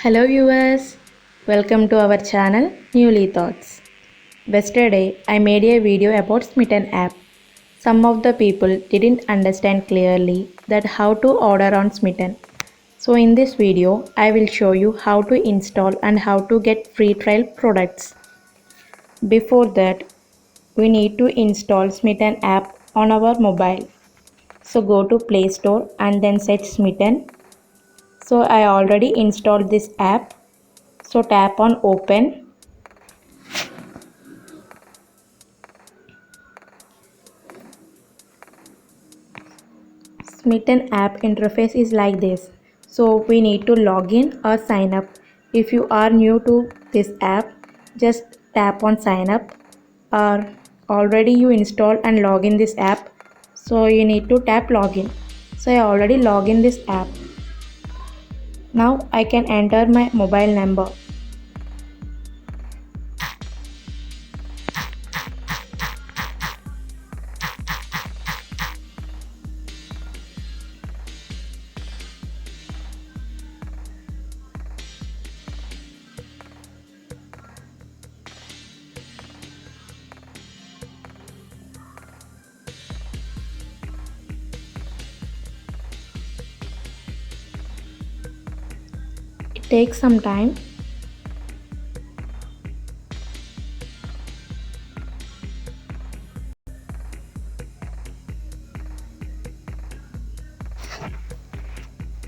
Hello viewers, welcome to our channel Newly Thoughts. Yesterday I made a video about Smitten app. Some of the people didn't understand clearly that how to order on Smitten. So in this video I will show you how to install and how to get free trial products. Before that we need to install Smitten app on our mobile. So go to Play Store and then search Smitten. So I already installed this app. So tap on open. Smitten app interface is like this. So we need to log in or sign up. If you are new to this app, just tap on sign up, or already you installed and log in this app. So you need to tap login. So I already log in this app. Now I can enter my mobile number. It takes some time.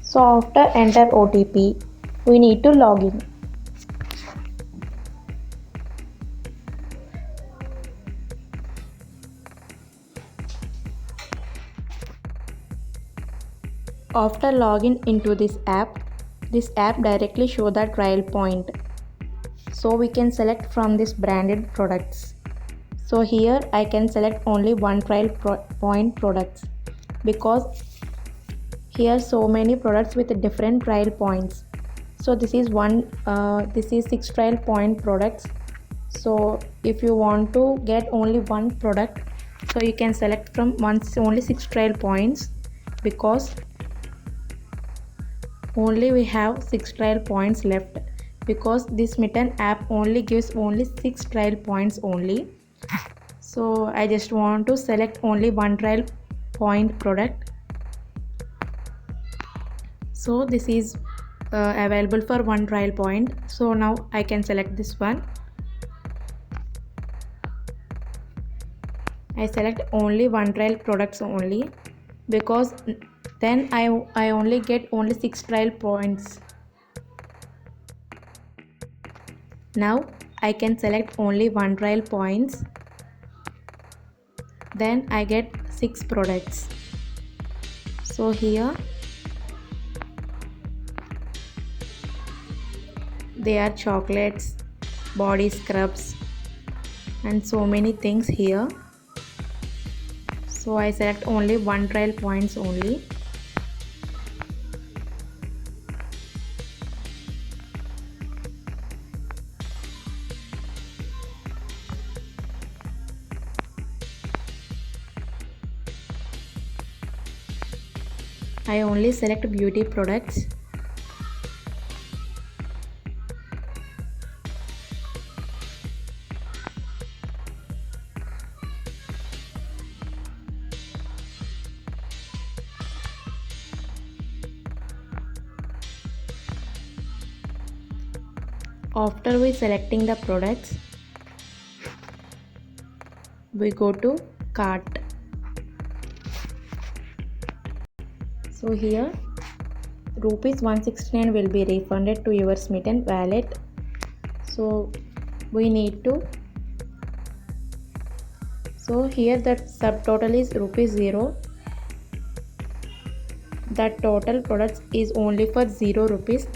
So after enter OTP, we need to log in. After login into this app directly show the trial point. So we can select from this branded products. So here I can select only one trial point products because here so many products with different trial points. So this is this is 6 trial point products. So if you want to get only one product, so you can select from only 6 trial points because only we have 6 trial points left because this Smitten app only gives only 6 trial points only. So I just want to select only one trial point product. So this is available for one trial point. So now I can select this one. I select only one trial products only because then I only get only 6 trial points. Now I can select only one trial points. Then I get 6 products. So here they are chocolates, body scrubs and so many things here. So I select only one trial points only. I only select beauty products. After we selecting the products, we go to cart. So here rupees 169 will be refunded to your Smitten wallet. So we need to, so here that subtotal is rupees 0. That total products is only for 0 rupees.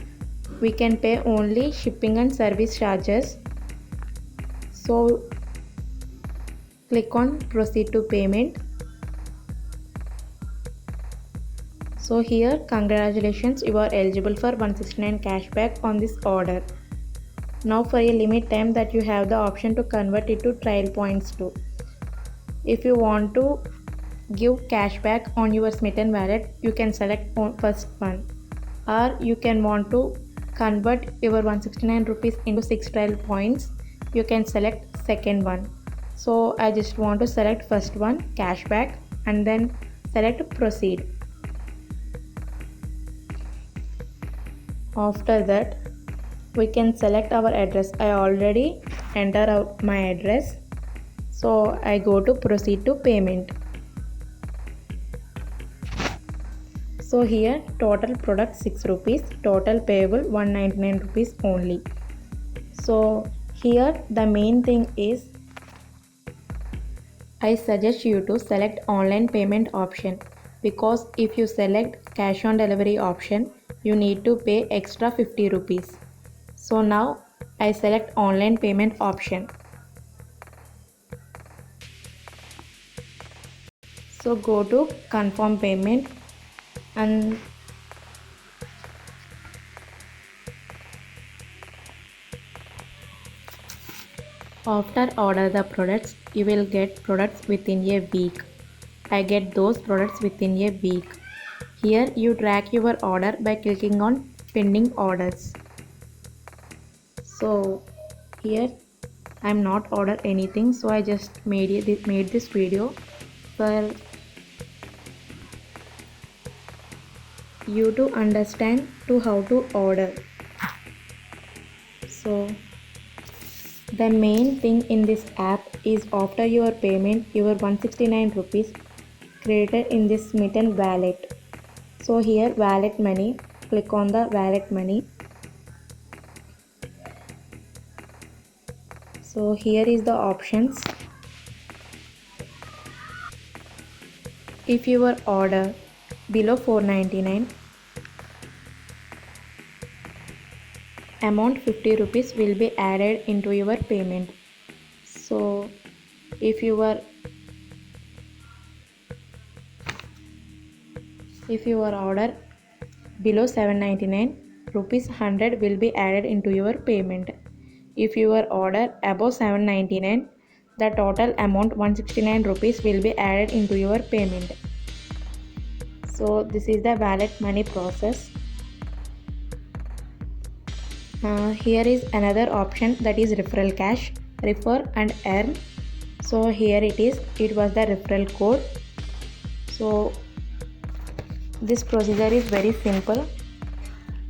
We can pay only shipping and service charges. So click on proceed to payment. So here congratulations, you are eligible for 169 cashback on this order. Now for a limit time that you have the option to convert it to trial points too. If you want to give cashback on your Smitten wallet, you can select first one, or you can want to convert your 169 rupees into 6 trial points, you can select second one. So I just want to select first one, cashback, and then select proceed. After that, we can select our address. I already enter out my address, so I go to proceed to payment. So here total product 6 rupees, total payable 199 rupees only. So here the main thing is, I suggest you to select online payment option, because if you select cash on delivery option, you need to pay extra 50 rupees. So now I select online payment option. So go to confirm payment, and after order the products, you will get products within a week. I get those products within a week. Here you track your order by clicking on pending orders. So here I'm not order anything, so I just made this video for you to understand to how to order. So the main thing in this app is, after your payment, your 169 rupees created in this Smitten wallet. So here wallet money, click on the wallet money. So here is the options. If your order below 499, amount 50 rupees will be added into your payment. So if your order below 799, rupees 100 will be added into your payment. If your order above 799, the total amount 169 rupees will be added into your payment. So this is the wallet money process. Here is another option, that is referral cash, refer and earn. So here it was the referral code. So this procedure is very simple.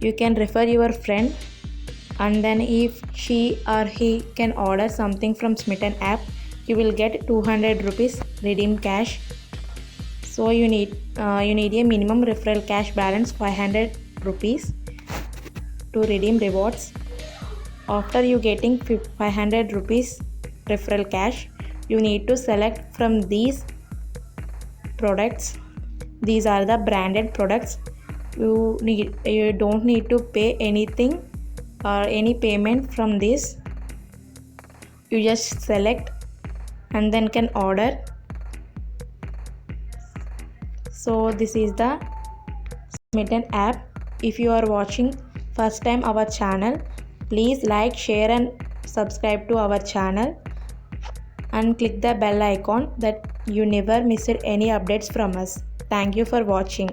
You can refer your friend, and then if she or he can order something from Smitten app, you will get 200 rupees redeem cash. So you need a minimum referral cash balance 500 rupees to redeem rewards. After you getting 500 rupees referral cash, you need to select from these products. These are the branded products. You don't need to pay anything or any payment from this. You just select and then can order. So this is the Smitten app. If you are watching first time our channel, please like, share and subscribe to our channel, and click the bell icon that you never miss any updates from us. Thank you for watching.